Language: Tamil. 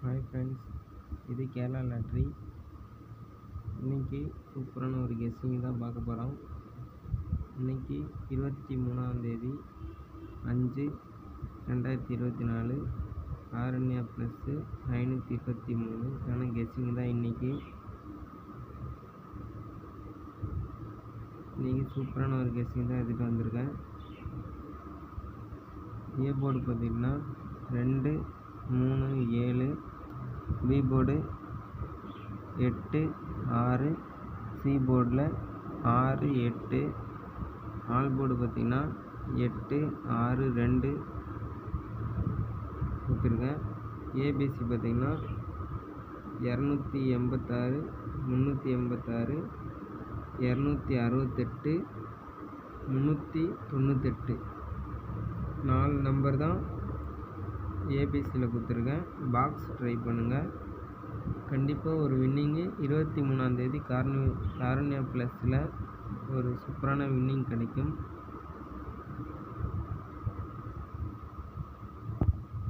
ஹாய் ஃப்ரெண்ட்ஸ், இது கேரளா லாட்ரி. இன்றைக்கி சூப்பரான ஒரு கெஸ்ஸிங் தான் பார்க்க போகிறோம். இன்றைக்கி 23/5/2024 ஆரண்யா ப்ளஸ்ஸு 523 கெஸ்ஸிங் தான் இன்றைக்கி சூப்பரான ஒரு கெஸ்ஸிங் தான் எடுத்துகிட்டு வந்திருக்கேன். ஏ போர்டு பார்த்திங்கன்னா 2, 3, 7, பி போர்டு 8, 6, சி போர்டில் 6, 8, ஆல் போர்டு பார்த்திங்கன்னா 8, 6, 2 கொடுத்துருக்கேன். ஏபிசி பார்த்திங்கன்னா 286, 386, 268, 398 4 நம்பர் தான் ஏபிசியில் கொடுத்துருக்கேன். பாக்ஸ் ட்ரை பண்ணுங்கள். கண்டிப்பாக ஒரு வின்னிங்கு 23ஆம் தேதி காரண்யா ப்ளஸில் ஒரு சூப்பரான வின்னிங் கிடைக்கும்.